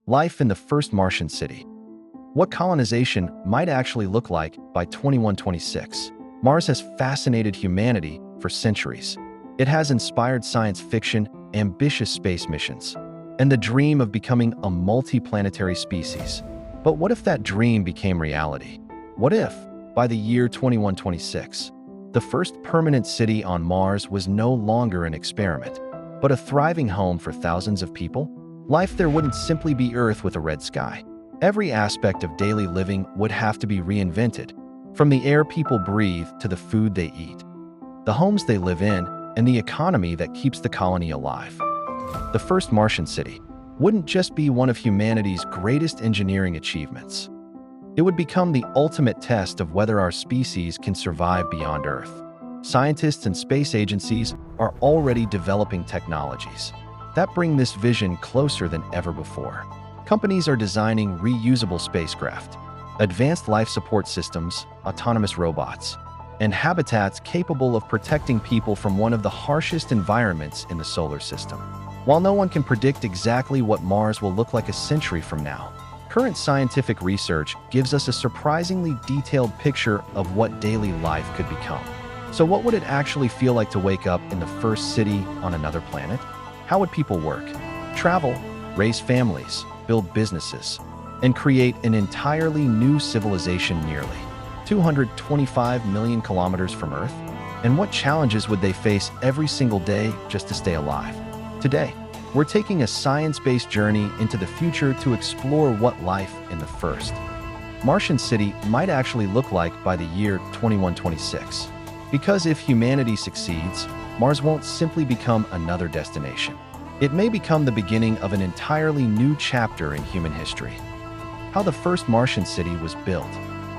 Life in the first Martian city. What colonization might actually look like by 2126. Mars has fascinated humanity for centuries. It has inspired science fiction, ambitious space missions, and the dream of becoming a multi-planetary species. But what if that dream became reality? What if, by the year 2126, the first permanent city on Mars was no longer an experiment, but a thriving home for thousands of people? Life there wouldn't simply be Earth with a red sky. Every aspect of daily living would have to be reinvented, from the air people breathe to the food they eat, the homes they live in, and the economy that keeps the colony alive. The first Martian city wouldn't just be one of humanity's greatest engineering achievements. It would become the ultimate test of whether our species can survive beyond Earth. Scientists and space agencies are already developing technologies that bring this vision closer than ever before. Companies are designing reusable spacecraft, advanced life support systems, autonomous robots, and habitats capable of protecting people from one of the harshest environments in the solar system. While no one can predict exactly what Mars will look like a century from now, current scientific research gives us a surprisingly detailed picture of what daily life could become. So what would it actually feel like to wake up in the first city on another planet? How would people work, travel, raise families, build businesses, and create an entirely new civilization nearly 225 million kilometers from Earth? And what challenges would they face every single day just to stay alive? Today, we're taking a science-based journey into the future to explore what life in the first Martian city might actually look like by the year 2126. Because if humanity succeeds, Mars won't simply become another destination. It may become the beginning of an entirely new chapter in human history. How the first Martian city was built.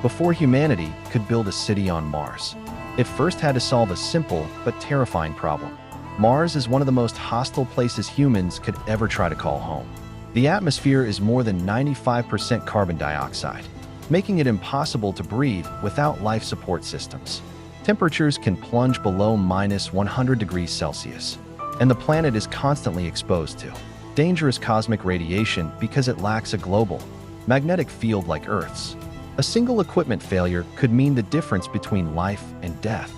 Before humanity could build a city on Mars, it first had to solve a simple but terrifying problem. Mars is one of the most hostile places humans could ever try to call home. The atmosphere is more than 95% carbon dioxide, making it impossible to breathe without life support systems. Temperatures can plunge below -100 degrees Celsius, and the planet is constantly exposed to dangerous cosmic radiation because it lacks a global magnetic field like Earth's. A single equipment failure could mean the difference between life and death.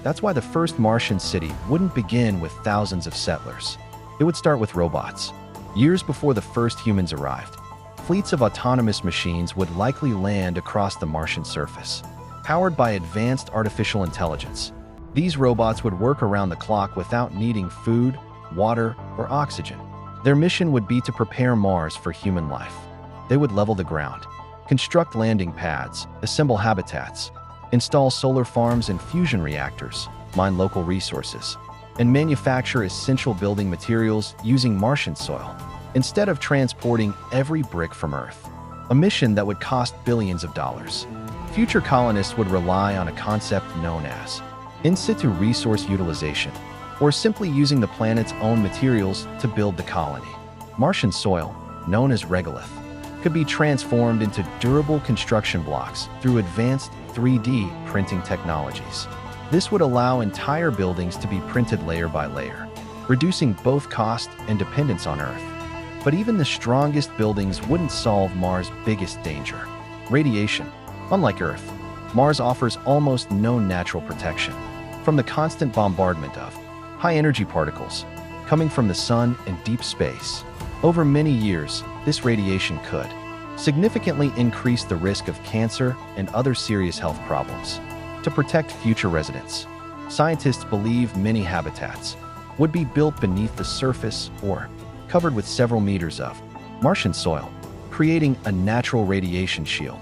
That's why the first Martian city wouldn't begin with thousands of settlers. It would start with robots. Years before the first humans arrived, fleets of autonomous machines would likely land across the Martian surface, powered by advanced artificial intelligence. These robots would work around the clock without needing food, water, or oxygen. Their mission would be to prepare Mars for human life. They would level the ground, construct landing pads, assemble habitats, install solar farms and fusion reactors, mine local resources, and manufacture essential building materials using Martian soil, instead of transporting every brick from Earth. A mission that would cost billions of dollars. Future colonists would rely on a concept known as in situ resource utilization, or simply using the planet's own materials to build the colony. Martian soil, known as regolith, could be transformed into durable construction blocks through advanced 3D printing technologies. This would allow entire buildings to be printed layer by layer, reducing both cost and dependence on Earth. But even the strongest buildings wouldn't solve Mars' biggest danger: radiation. Unlike Earth, Mars offers almost no natural protection from the constant bombardment of high-energy particles coming from the sun and deep space. Over many years, this radiation could significantly increase the risk of cancer and other serious health problems. To protect future residents, scientists believe many habitats would be built beneath the surface or covered with several meters of Martian soil, creating a natural radiation shield.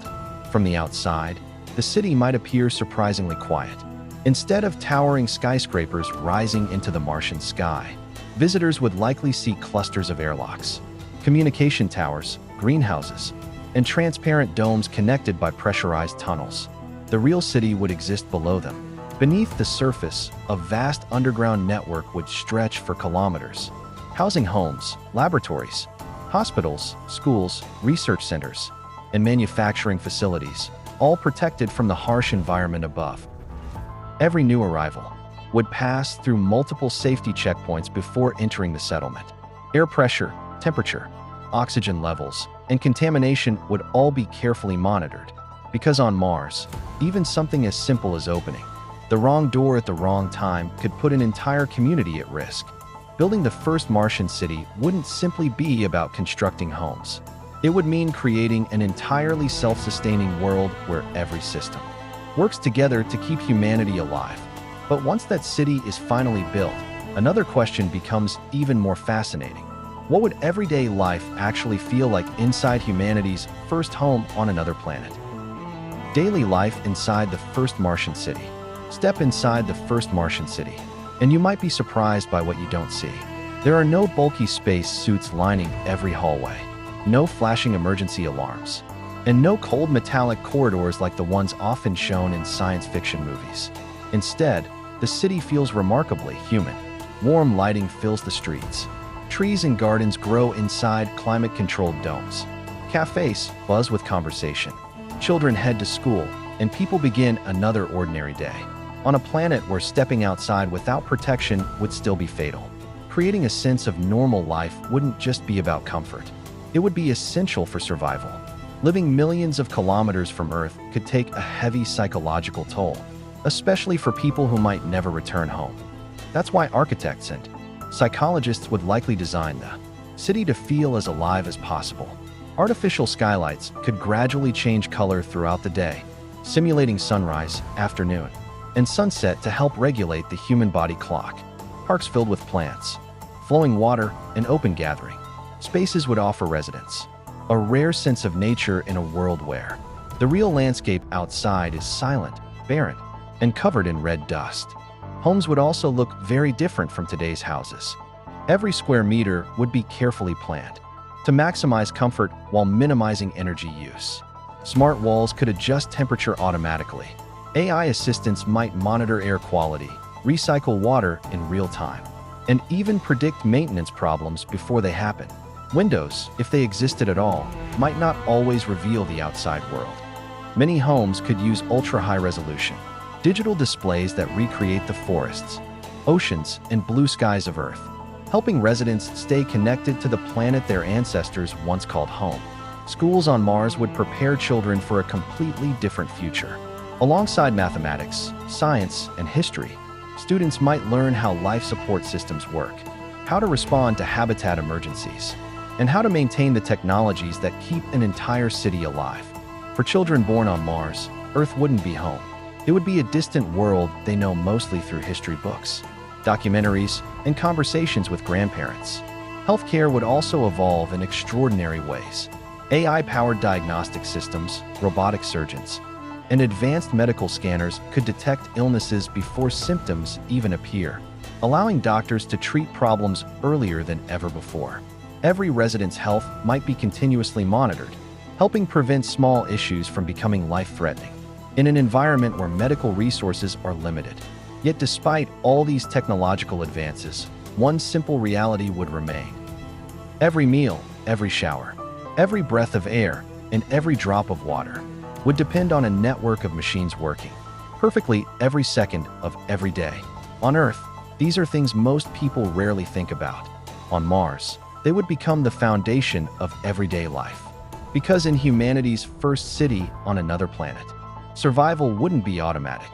From the outside, the city might appear surprisingly quiet. Instead of towering skyscrapers rising into the Martian sky, visitors would likely see clusters of airlocks, communication towers, greenhouses, and transparent domes connected by pressurized tunnels. The real city would exist below them. Beneath the surface, a vast underground network would stretch for kilometers, housing homes, laboratories, hospitals, schools, research centers, and manufacturing facilities, all protected from the harsh environment above. Every new arrival would pass through multiple safety checkpoints before entering the settlement. Air pressure, temperature, oxygen levels, and contamination would all be carefully monitored. Because on Mars, even something as simple as opening the wrong door at the wrong time could put an entire community at risk. Building the first Martian city wouldn't simply be about constructing homes. It would mean creating an entirely self-sustaining world where every system works together to keep humanity alive. But once that city is finally built, another question becomes even more fascinating. What would everyday life actually feel like inside humanity's first home on another planet? Daily life inside the first Martian city. Step inside the first Martian city, and you might be surprised by what you don't see. There are no bulky space suits lining every hallway, no flashing emergency alarms, and no cold metallic corridors like the ones often shown in science fiction movies. Instead, the city feels remarkably human. Warm lighting fills the streets. Trees and gardens grow inside climate-controlled domes. Cafes buzz with conversation. Children head to school, and people begin another ordinary day on a planet where stepping outside without protection would still be fatal. Creating a sense of normal life wouldn't just be about comfort. It would be essential for survival. Living millions of kilometers from Earth could take a heavy psychological toll, especially for people who might never return home. That's why architects and psychologists would likely design the city to feel as alive as possible. Artificial skylights could gradually change color throughout the day, simulating sunrise, afternoon, and sunset to help regulate the human body clock. Parks filled with plants, flowing water, and open gathering spaces would offer residents a rare sense of nature in a world where the real landscape outside is silent, barren, and covered in red dust. Homes would also look very different from today's houses. Every square meter would be carefully planned to maximize comfort while minimizing energy use. Smart walls could adjust temperature automatically. AI assistants might monitor air quality, recycle water in real time, and even predict maintenance problems before they happen. Windows, if they existed at all, might not always reveal the outside world. Many homes could use ultra-high resolution digital displays that recreate the forests, oceans, and blue skies of Earth, helping residents stay connected to the planet their ancestors once called home. Schools on Mars would prepare children for a completely different future. Alongside mathematics, science, and history, students might learn how life support systems work, how to respond to habitat emergencies, and how to maintain the technologies that keep an entire city alive. For children born on Mars, Earth wouldn't be home. It would be a distant world they know mostly through history books, documentaries, and conversations with grandparents. Healthcare would also evolve in extraordinary ways. AI-powered diagnostic systems, robotic surgeons, and advanced medical scanners could detect illnesses before symptoms even appear, allowing doctors to treat problems earlier than ever before. Every resident's health might be continuously monitored, helping prevent small issues from becoming life-threatening. In an environment where medical resources are limited. Yet despite all these technological advances, one simple reality would remain. Every meal, every shower, every breath of air, and every drop of water would depend on a network of machines working perfectly every second of every day. On Earth, these are things most people rarely think about. On Mars, they would become the foundation of everyday life. Because in humanity's first city on another planet, survival wouldn't be automatic.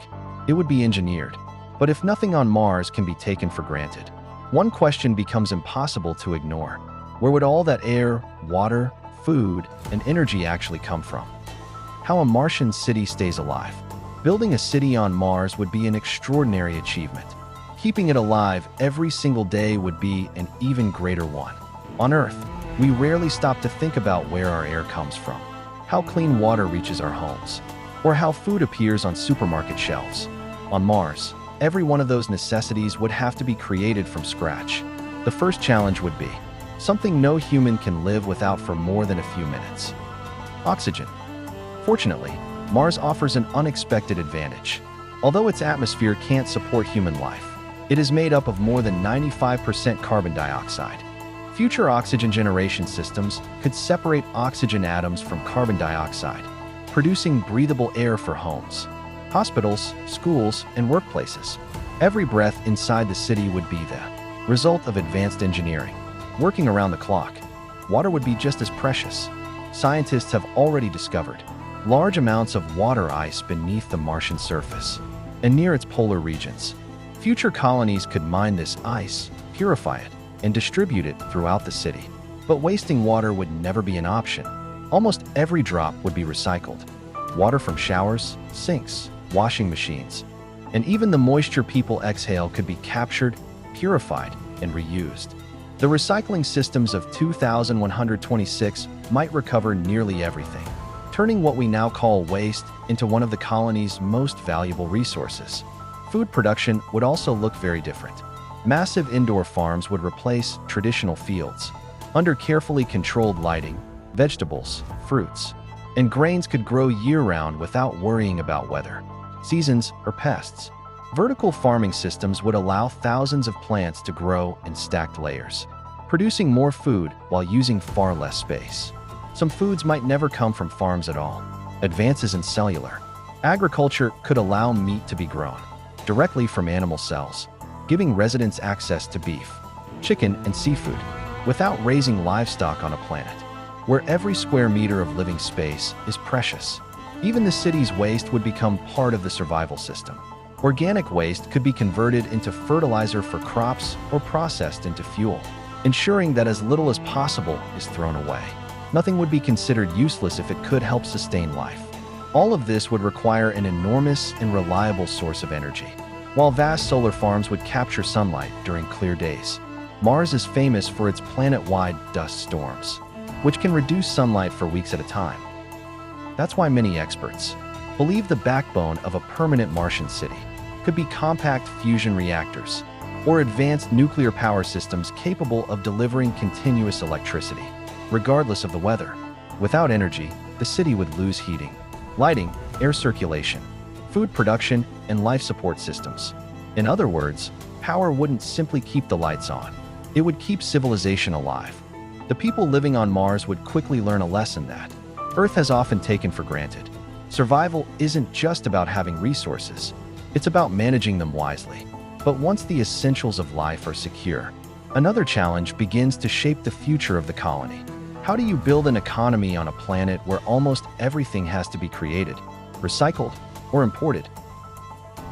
It would be engineered. But if nothing on Mars can be taken for granted, one question becomes impossible to ignore. Where would all that air, water, food, and energy actually come from? How a Martian city stays alive. Building a city on Mars would be an extraordinary achievement. Keeping it alive every single day would be an even greater one. On Earth, we rarely stop to think about where our air comes from, how clean water reaches our homes, or how food appears on supermarket shelves. On Mars, every one of those necessities would have to be created from scratch. The first challenge would be something no human can live without for more than a few minutes: oxygen. Fortunately, Mars offers an unexpected advantage. Although its atmosphere can't support human life, it is made up of more than 95% carbon dioxide. Future oxygen generation systems could separate oxygen atoms from carbon dioxide, producing breathable air for homes, hospitals, schools, and workplaces. Every breath inside the city would be the result of advanced engineering, working around the clock. water would be just as precious. Scientists have already discovered large amounts of water ice beneath the Martian surface and near its polar regions. Future colonies could mine this ice, purify it, and distribute it throughout the city. But wasting water would never be an option. Almost every drop would be recycled. Water from showers, sinks, washing machines, and even the moisture people exhale could be captured, purified, and reused. The recycling systems of 2126 might recover nearly everything, turning what we now call waste into one of the colony's most valuable resources. Food production would also look very different. Massive indoor farms would replace traditional fields. Under carefully controlled lighting, vegetables, fruits, and grains could grow year-round without worrying about weather, seasons, or pests. Vertical farming systems would allow thousands of plants to grow in stacked layers, producing more food while using far less space. Some foods might never come from farms at all. Advances in cellular agriculture could allow meat to be grown directly from animal cells, giving residents access to beef, chicken, and seafood without raising livestock on a planet where every square meter of living space is precious. Even the city's waste would become part of the survival system. Organic waste could be converted into fertilizer for crops or processed into fuel, ensuring that as little as possible is thrown away. Nothing would be considered useless if it could help sustain life. All of this would require an enormous and reliable source of energy. While vast solar farms would capture sunlight during clear days, Mars is famous for its planet-wide dust storms, which can reduce sunlight for weeks at a time. That's why many experts believe the backbone of a permanent Martian city could be compact fusion reactors or advanced nuclear power systems capable of delivering continuous electricity, regardless of the weather. Without energy, the city would lose heating, lighting, air circulation, food production, and life support systems. In other words, power wouldn't simply keep the lights on. It would keep civilization alive. The people living on Mars would quickly learn a lesson that Earth has often taken for granted. Survival isn't just about having resources, it's about managing them wisely. But once the essentials of life are secure, another challenge begins to shape the future of the colony. How do you build an economy on a planet where almost everything has to be created, recycled, or imported?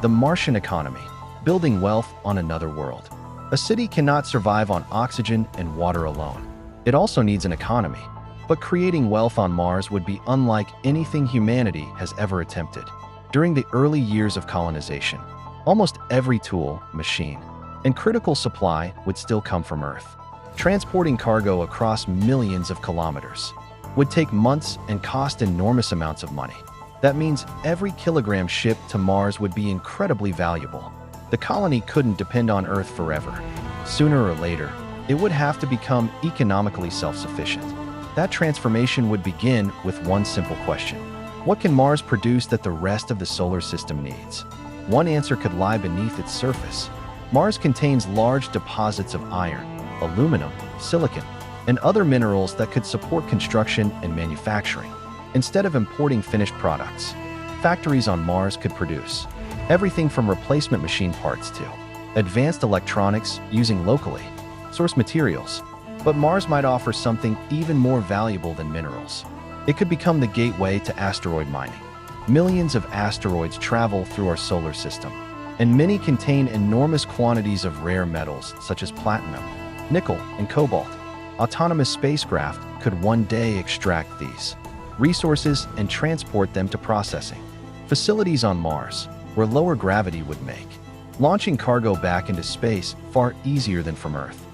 The Martian economy, building wealth on another world. A city cannot survive on oxygen and water alone. It also needs an economy. But creating wealth on Mars would be unlike anything humanity has ever attempted. During the early years of colonization, almost every tool, machine, and critical supply would still come from Earth. Transporting cargo across millions of kilometers would take months and cost enormous amounts of money. That means every kilogram shipped to Mars would be incredibly valuable. The colony couldn't depend on Earth forever. Sooner or later, it would have to become economically self-sufficient. That transformation would begin with one simple question. What can Mars produce that the rest of the solar system needs? One answer could lie beneath its surface. Mars contains large deposits of iron, aluminum, silicon, and other minerals that could support construction and manufacturing. Instead of importing finished products, factories on Mars could produce everything from replacement machine parts to advanced electronics using locally sourced materials. But Mars might offer something even more valuable than minerals. It could become the gateway to asteroid mining. Millions of asteroids travel through our solar system, and many contain enormous quantities of rare metals such as platinum, nickel, and cobalt. Autonomous spacecraft could one day extract these resources and transport them to processing facilities on Mars, where lower gravity would make launching cargo back into space far easier than from Earth.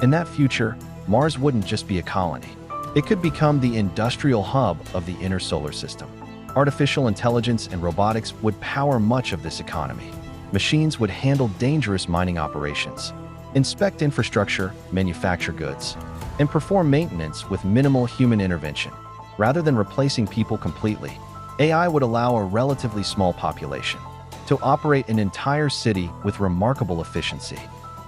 In that future, Mars wouldn't just be a colony. It could become the industrial hub of the inner solar system. Artificial intelligence and robotics would power much of this economy. Machines would handle dangerous mining operations, inspect infrastructure, manufacture goods, and perform maintenance with minimal human intervention. Rather than replacing people completely, AI would allow a relatively small population to operate an entire city with remarkable efficiency.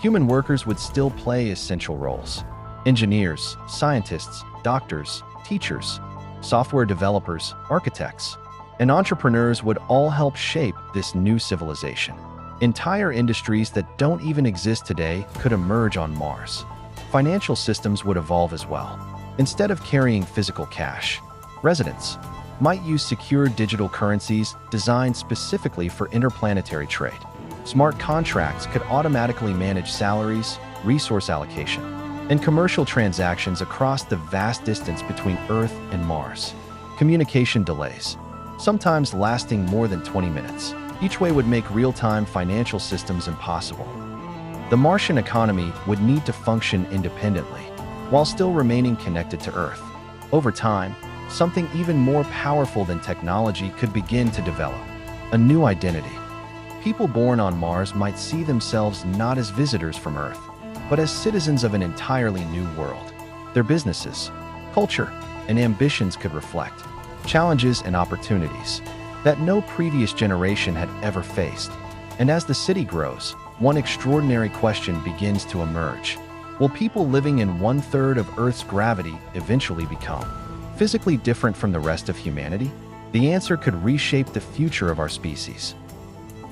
Human workers would still play essential roles. Engineers, scientists, doctors, teachers, software developers, architects, and entrepreneurs would all help shape this new civilization. Entire industries that don't even exist today could emerge on Mars. Financial systems would evolve as well. Instead of carrying physical cash, residents might use secure digital currencies designed specifically for interplanetary trade. Smart contracts could automatically manage salaries, resource allocation, and commercial transactions across the vast distance between Earth and Mars. Communication delays, sometimes lasting more than 20 minutes, each way would make real-time financial systems impossible. The Martian economy would need to function independently, while still remaining connected to Earth. Over time, something even more powerful than technology could begin to develop: a new identity. People born on Mars might see themselves not as visitors from Earth, but as citizens of an entirely new world. Their businesses, culture, and ambitions could reflect challenges and opportunities that no previous generation had ever faced. And as the city grows, one extraordinary question begins to emerge. Will people living in 1/3 of Earth's gravity eventually become physically different from the rest of humanity? The answer could reshape the future of our species.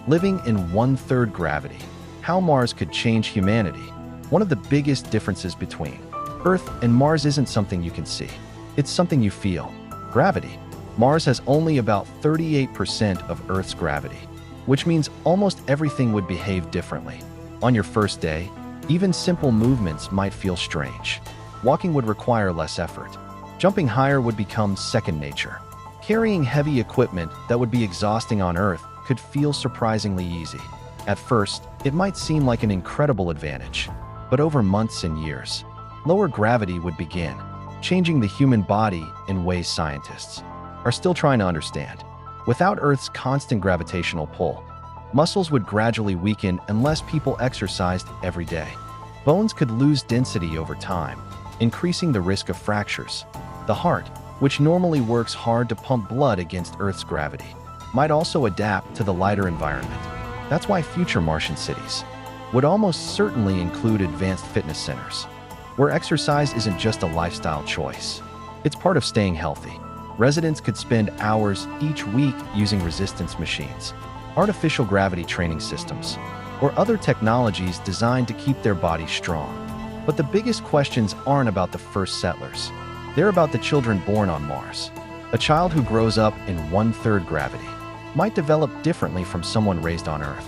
Living in 1/3 gravity, how Mars could change humanity. One of the biggest differences between Earth and Mars isn't something you can see. It's something you feel. Gravity. Mars has only about 38% of Earth's gravity, which means almost everything would behave differently. On your first day, even simple movements might feel strange. Walking would require less effort. Jumping higher would become second nature. Carrying heavy equipment that would be exhausting on Earth could feel surprisingly easy. At first, it might seem like an incredible advantage, but over months and years, lower gravity would begin, changing the human body in ways scientists are still trying to understand. Without Earth's constant gravitational pull, muscles would gradually weaken unless people exercised every day. Bones could lose density over time, increasing the risk of fractures. The heart, which normally works hard to pump blood against Earth's gravity, might also adapt to the lighter environment. That's why future Martian cities would almost certainly include advanced fitness centers, where exercise isn't just a lifestyle choice. It's part of staying healthy. Residents could spend hours each week using resistance machines, artificial gravity training systems, or other technologies designed to keep their bodies strong. But the biggest questions aren't about the first settlers. They're about the children born on Mars. A child who grows up in 1/3 gravity might develop differently from someone raised on Earth.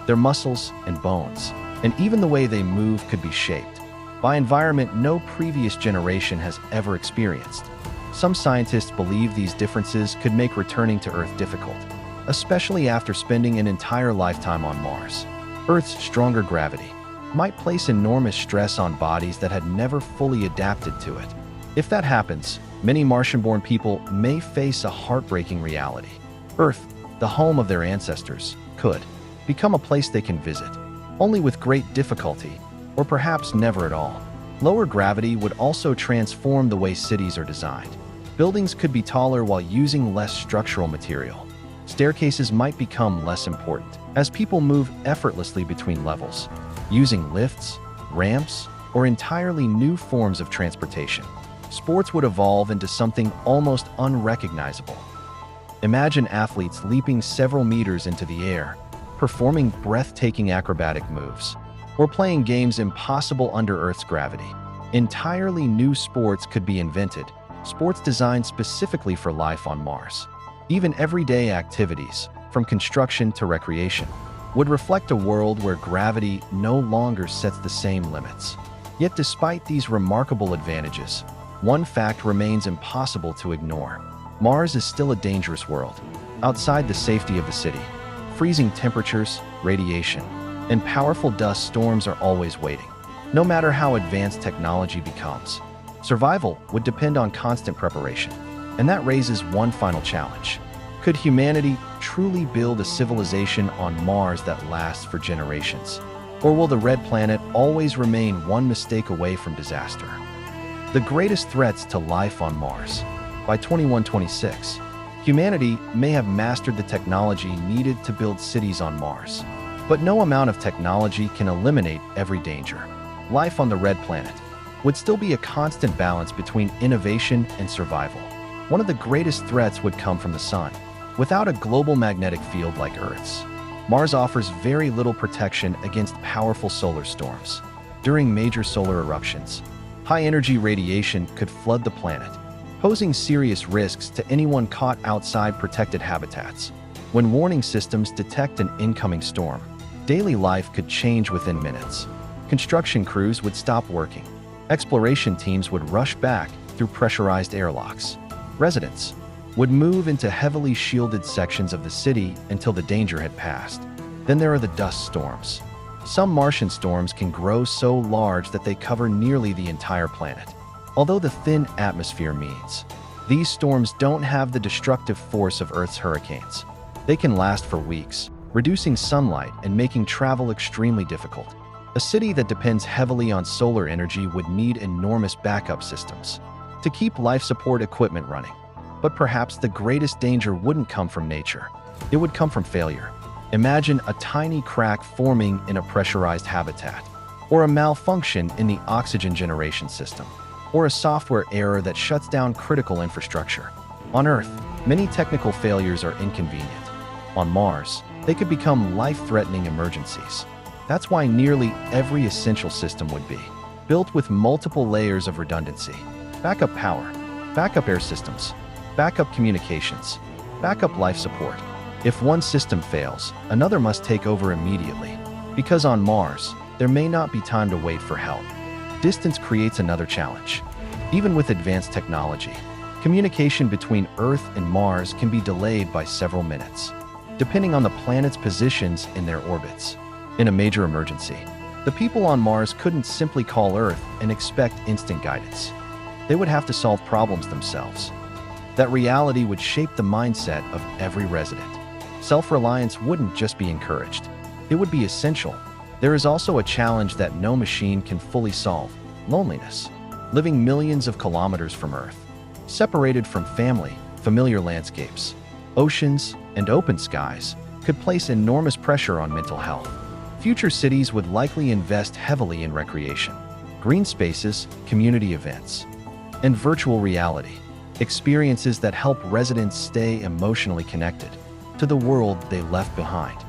Their muscles and bones, and even the way they move, could be shaped by environment no previous generation has ever experienced. Some scientists believe these differences could make returning to Earth difficult, especially after spending an entire lifetime on Mars. Earth's stronger gravity might place enormous stress on bodies that had never fully adapted to it. If that happens, many Martian-born people may face a heartbreaking reality. Earth, the home of their ancestors, could become a place they can visit, only with great difficulty, or perhaps never at all. Lower gravity would also transform the way cities are designed. Buildings could be taller while using less structural material. Staircases might become less important, as people move effortlessly between levels, using lifts, ramps, or entirely new forms of transportation. Sports would evolve into something almost unrecognizable. Imagine athletes leaping several meters into the air, performing breathtaking acrobatic moves, or playing games impossible under Earth's gravity. Entirely new sports could be invented, sports designed specifically for life on Mars. Even everyday activities, from construction to recreation, would reflect a world where gravity no longer sets the same limits. Yet despite these remarkable advantages, one fact remains impossible to ignore. Mars is still a dangerous world. Outside the safety of the city, freezing temperatures, radiation, and powerful dust storms are always waiting. No matter how advanced technology becomes, survival would depend on constant preparation. And that raises one final challenge. Could humanity truly build a civilization on Mars that lasts for generations? Or will the red planet always remain one mistake away from disaster? The greatest threats to life on Mars. By 2126, humanity may have mastered the technology needed to build cities on Mars. But no amount of technology can eliminate every danger. Life on the red planet would still be a constant balance between innovation and survival. One of the greatest threats would come from the sun. Without a global magnetic field like Earth's, Mars offers very little protection against powerful solar storms. During major solar eruptions, High-energy radiation could flood the planet, posing serious risks to anyone caught outside protected habitats. When warning systems detect an incoming storm, daily life could change within minutes. Construction crews would stop working. Exploration teams would rush back through pressurized airlocks. Residents would move into heavily shielded sections of the city until the danger had passed. Then there are the dust storms. Some Martian storms can grow so large that they cover nearly the entire planet. Although the thin atmosphere means these storms don't have the destructive force of Earth's hurricanes. They can last for weeks, reducing sunlight and making travel extremely difficult. A city that depends heavily on solar energy would need enormous backup systems to keep life support equipment running. But perhaps the greatest danger wouldn't come from nature. It would come from failure. Imagine a tiny crack forming in a pressurized habitat, or a malfunction in the oxygen generation system, or a software error that shuts down critical infrastructure. On Earth, many technical failures are inconvenient. On Mars, they could become life-threatening emergencies. That's why nearly every essential system would be built with multiple layers of redundancy. Backup power, backup air systems, backup communications, backup life support. If one system fails, another must take over immediately. Because on Mars, there may not be time to wait for help. Distance creates another challenge. Even with advanced technology, communication between Earth and Mars can be delayed by several minutes, depending on the planet's positions in their orbits. In a major emergency, the people on Mars couldn't simply call Earth and expect instant guidance. They would have to solve problems themselves. That reality would shape the mindset of every resident. Self-reliance wouldn't just be encouraged. It would be essential. There is also a challenge that no machine can fully solve: loneliness. Living millions of kilometers from Earth, separated from family, familiar landscapes, oceans, and open skies, could place enormous pressure on mental health. Future cities would likely invest heavily in recreation, green spaces, community events, and virtual reality, experiences that help residents stay emotionally connected to the world they left behind.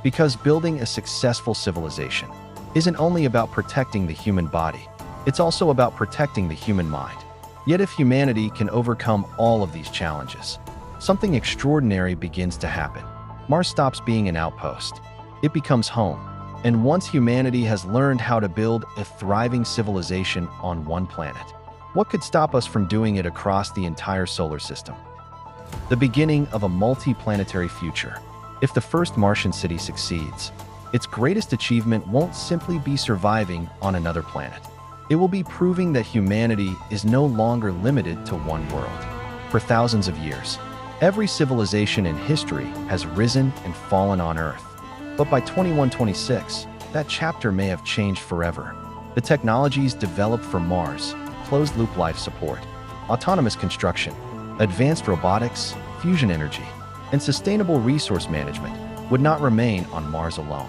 Because building a successful civilization isn't only about protecting the human body, it's also about protecting the human mind. Yet if humanity can overcome all of these challenges, something extraordinary begins to happen. Mars stops being an outpost. It becomes home. And once humanity has learned how to build a thriving civilization on one planet, what could stop us from doing it across the entire solar system? The beginning of a multi-planetary future. If the first Martian city succeeds, its greatest achievement won't simply be surviving on another planet. It will be proving that humanity is no longer limited to one world. For thousands of years, every civilization in history has risen and fallen on Earth. But by 2126, that chapter may have changed forever. The technologies developed for Mars, closed-loop life support, autonomous construction, advanced robotics, fusion energy, and sustainable resource management would not remain on Mars alone.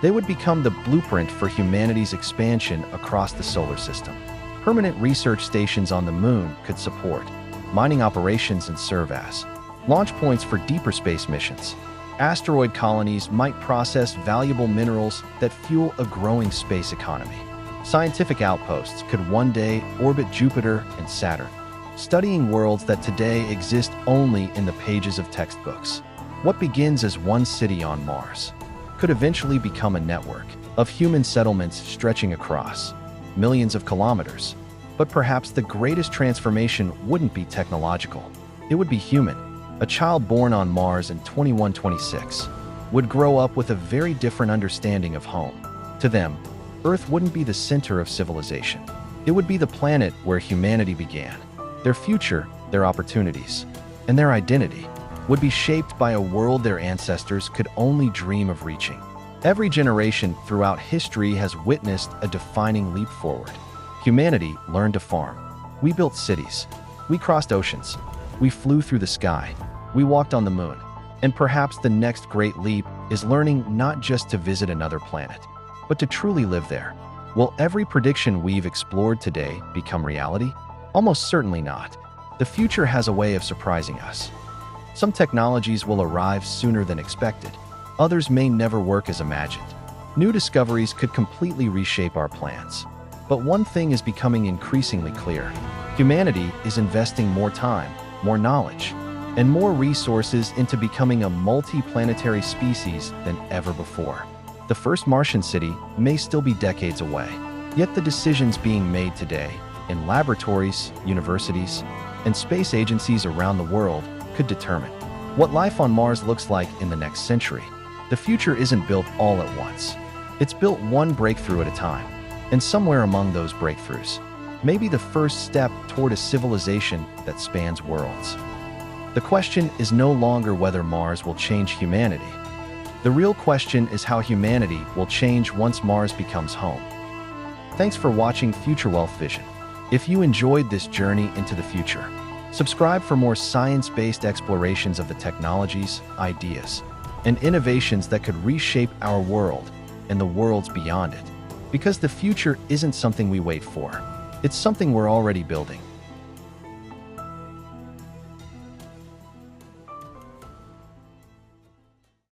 They would become the blueprint for humanity's expansion across the solar system. Permanent research stations on the Moon could support mining operations and serve as launch points for deeper space missions. Asteroid colonies might process valuable minerals that fuel a growing space economy. Scientific outposts could one day orbit Jupiter and Saturn, studying worlds that today exist only in the pages of textbooks. What begins as one city on Mars could eventually become a network of human settlements stretching across millions of kilometers. But perhaps the greatest transformation wouldn't be technological. It would be human. A child born on Mars in 2126 would grow up with a very different understanding of home. To them, Earth wouldn't be the center of civilization. It would be the planet where humanity began. Their future, their opportunities, and their identity would be shaped by a world their ancestors could only dream of reaching. Every generation throughout history has witnessed a defining leap forward. Humanity learned to farm. We built cities. We crossed oceans. We flew through the sky. We walked on the moon. And perhaps the next great leap is learning not just to visit another planet, but to truly live there. Will every prediction we've explored today become reality? Almost certainly not. The future has a way of surprising us. Some technologies will arrive sooner than expected. Others may never work as imagined. New discoveries could completely reshape our plans. But one thing is becoming increasingly clear. Humanity is investing more time, more knowledge, and more resources into becoming a multi-planetary species than ever before. The first Martian city may still be decades away, yet the decisions being made today in laboratories, universities, and space agencies around the world could determine what life on Mars looks like in the next century. The future isn't built all at once. It's built one breakthrough at a time, and somewhere among those breakthroughs may be the first step toward a civilization that spans worlds. The question is no longer whether Mars will change humanity. The real question is how humanity will change once Mars becomes home. Thanks for watching Future Wealth Vision. If you enjoyed this journey into the future, subscribe for more science-based explorations of the technologies, ideas, and innovations that could reshape our world and the worlds beyond it. Because the future isn't something we wait for. It's something we're already building.